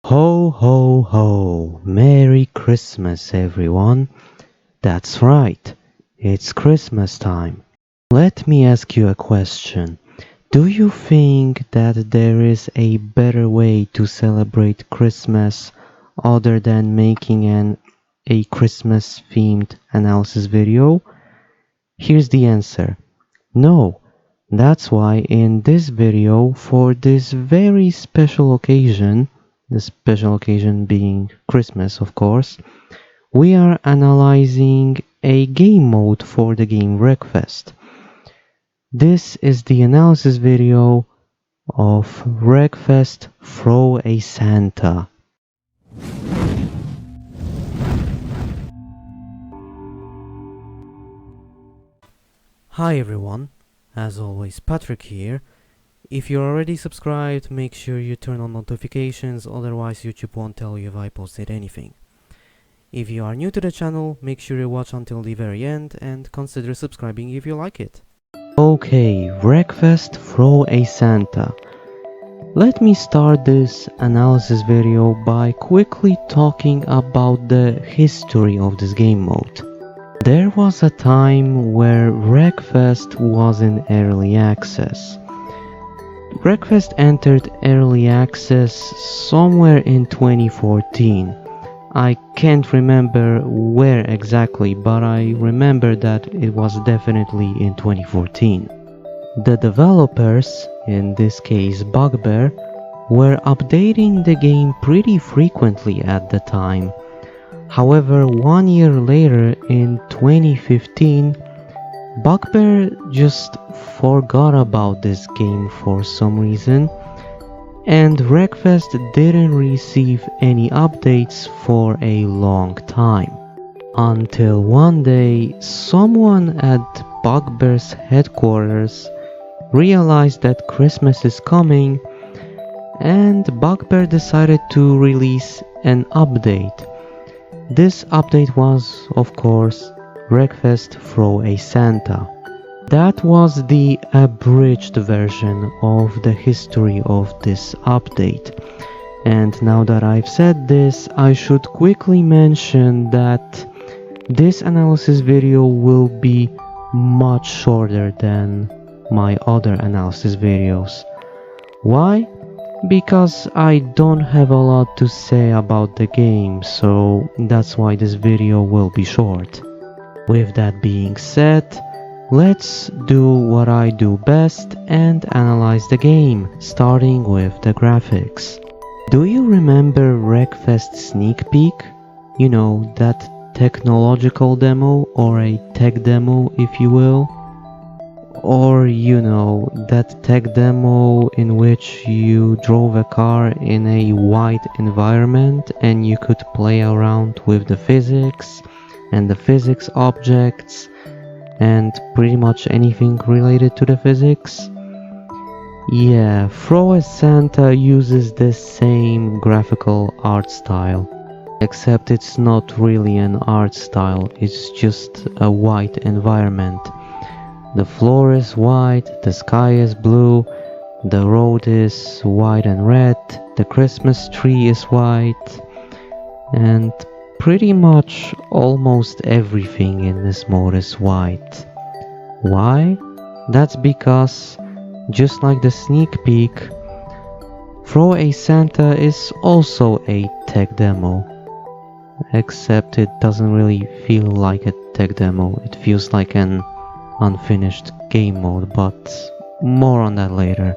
Ho ho ho! Merry Christmas everyone! That's right, it's Christmas time. Let me ask you a question. Do you think that there is a better way to celebrate Christmas other than making a Christmas themed analysis video? Here's the answer. No. That's why in this video, for this very special occasion, the special occasion being Christmas of course, we are analyzing a game mode for the game Wreckfest. This is the analysis video of Wreckfest Throw a Santa. Hi everyone, as always Patrick here. If you're already subscribed, make sure you turn on notifications, otherwise YouTube won't tell you if I posted anything. If you are new to the channel, make sure you watch until the very end and consider subscribing if you like it. Okay, Wreckfest Throw a Santa. Let me start this analysis video by quickly talking about the history of this game mode. There was a time where Wreckfest was in early access. Wreckfest entered early access somewhere in 2014. I can't remember where exactly, but I remember that it was definitely in 2014. The developers, in this case Bugbear, were updating the game pretty frequently at the time. However, 1 year later, in 2015, Bugbear just forgot about this game for some reason, and Wreckfest didn't receive any updates for a long time. Until one day, someone at Bugbear's headquarters realized that Christmas is coming, and Bugbear decided to release an update. This update was, of course, Wreckfest Throw a Santa. That was the abridged version of the history of this update. And now that I've said this, I should quickly mention that this analysis video will be much shorter than my other analysis videos. Why? Because I don't have a lot to say about the game, so that's why this video will be short. With that being said, let's do what I do best and analyze the game, starting with the graphics. Do you remember Wreckfest sneak peek? You know, that technological demo or a tech demo if you will? Or you know, that tech demo in which you drove a car in a white environment and you could play around with the physics and the physics objects and pretty much anything related to the physics? Yeah, Throw a Santa uses the same graphical art style, except it's not really an art style, it's just a white environment. The floor is white, the sky is blue, the road is white and red, the Christmas tree is white, and pretty much almost everything in this mode is white. Why? That's because, just like the sneak peek, Throw a Santa is also a tech demo. Except it doesn't really feel like a tech demo, it feels like an unfinished game mode, but more on that later.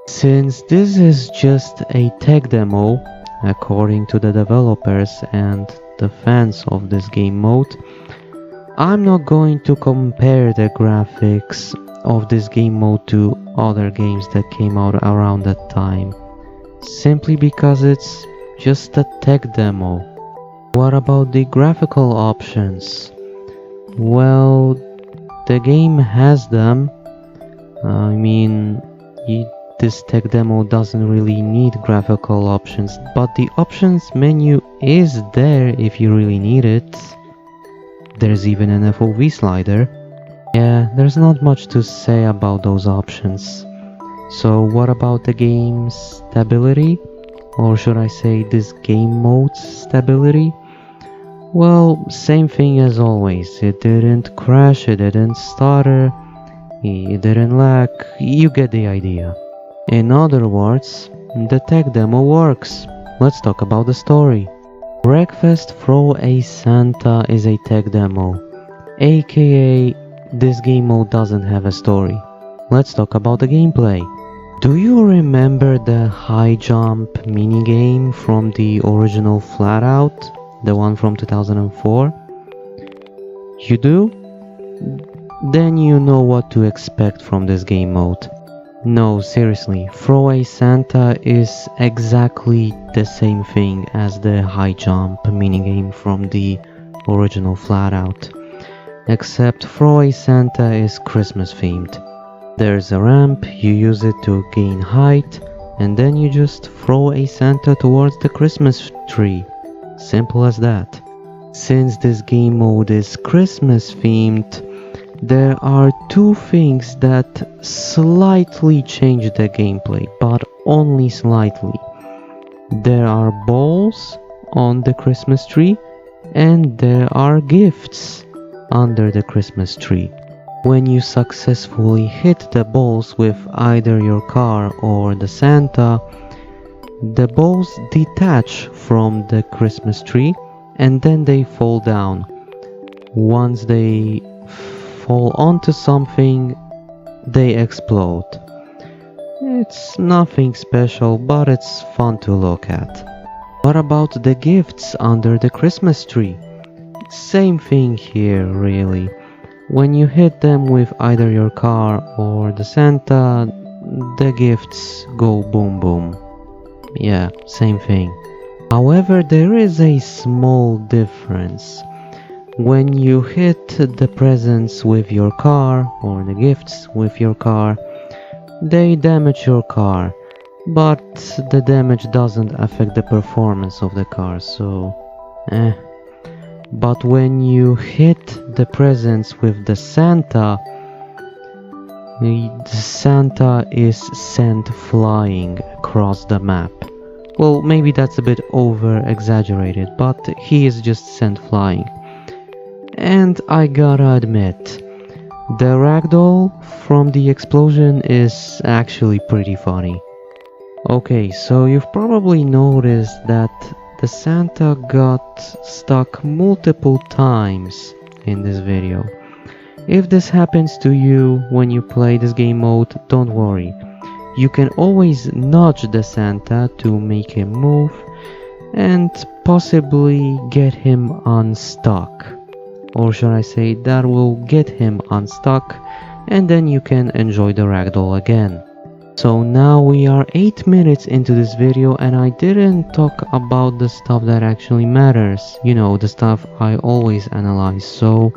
Since this is just a tech demo, according to the developers and the fans of this game mode, I'm not going to compare the graphics of this game mode to other games that came out around that time, simply because it's just a tech demo. What about the graphical options? Well, the game has them. I mean, this tech demo doesn't really need graphical options, but the options menu is there if you really need it. There's even an FOV slider. Yeah, there's not much to say about those options. So what about the game's stability? Or should I say this game mode's stability? Well, same thing as always. It didn't crash, it didn't stutter, it didn't lag. You get the idea. In other words, the tech demo works. Let's talk about the story. Wreckfest Throw a Santa is a tech demo, aka this game mode doesn't have a story. Let's talk about the gameplay. Do you remember the high jump minigame from the original Flatout? The one from 2004? You do? Then you know what to expect from this game mode. No, seriously, Throw a Santa is exactly the same thing as the high jump minigame from the original Flatout. Except Throw a Santa is Christmas themed. There's a ramp, you use it to gain height, and then you just throw a Santa towards the Christmas tree. Simple as that. Since this game mode is Christmas themed, there are two things that slightly change the gameplay, but only slightly. There are balls on the Christmas tree, and there are gifts under the Christmas tree. When you successfully hit the balls with either your car or the Santa, the balls detach from the Christmas tree and then they fall down. Once they fall onto something, they explode. It's nothing special, but it's fun to look at. What about the gifts under the Christmas tree? Same thing here, really. When you hit them with either your car or the Santa, the gifts go boom boom. Yeah, same thing. However, there is a small difference. When you hit the presents with your car or the gifts with your car, they damage your car, but the damage doesn't affect the performance of the car, so But when you hit the presents with the Santa is sent flying across the map. Well, maybe that's a bit over exaggerated, but he is just sent flying. And I gotta admit, the ragdoll from the explosion is actually pretty funny. Okay, so you've probably noticed that the Santa got stuck multiple times in this video. If this happens to you when you play this game mode, don't worry. You can always nudge the Santa to make him move and possibly get him unstuck. Or should I say, that will get him unstuck and then you can enjoy the ragdoll again. So now we are 8 minutes into this video and I didn't talk about the stuff that actually matters. You know, the stuff I always analyze, so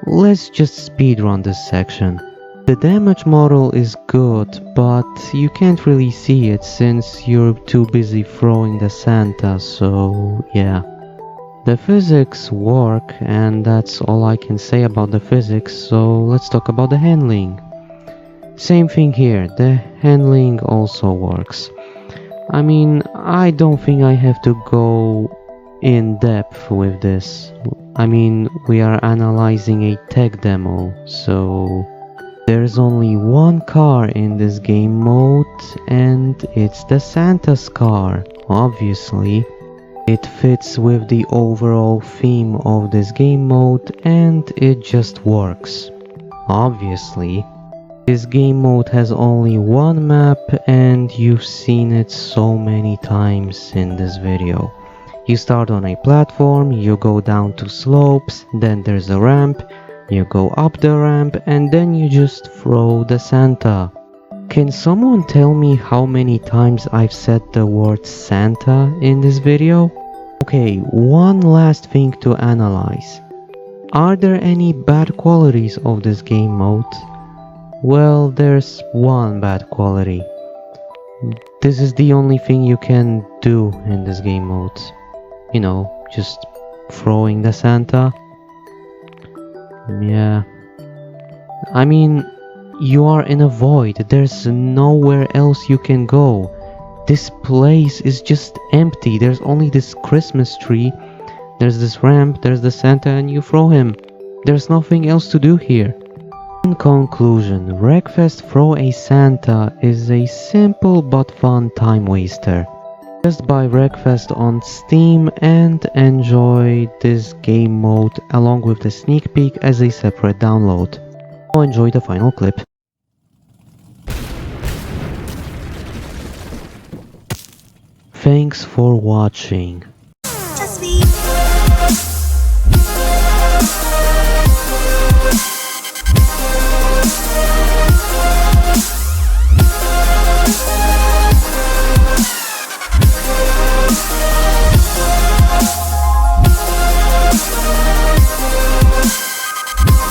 let's just speedrun this section. The damage model is good, but you can't really see it since you're too busy throwing the Santa, so yeah. The physics work and that's all I can say about the physics, so let's talk about the handling. Same thing here, the handling also works. I mean, I don't think I have to go in depth with this. I mean, we are analyzing a tech demo, so there's only one car in this game mode and it's the Santa's car, obviously. It fits with the overall theme of this game mode and it just works, obviously. This game mode has only one map and you've seen it so many times in this video. You start on a platform, you go down to slopes, then there's a ramp, you go up the ramp and then you just throw the Santa. Can someone tell me how many times I've said the word Santa in this video? Okay, one last thing to analyze. Are there any bad qualities of this game mode? Well, there's one bad quality. This is the only thing you can do in this game mode. You know, just throwing the Santa. Yeah. I mean, you are in a void. There's nowhere else you can go. This place is just empty. There's only this Christmas tree, there's this ramp, there's the Santa, and you throw him. There's nothing else to do here. In conclusion, Wreckfest Throw a Santa is a simple but fun time waster. Just buy Wreckfest on Steam and enjoy this game mode along with the sneak peek as a separate download. Now enjoy the final clip. Thanks for watching.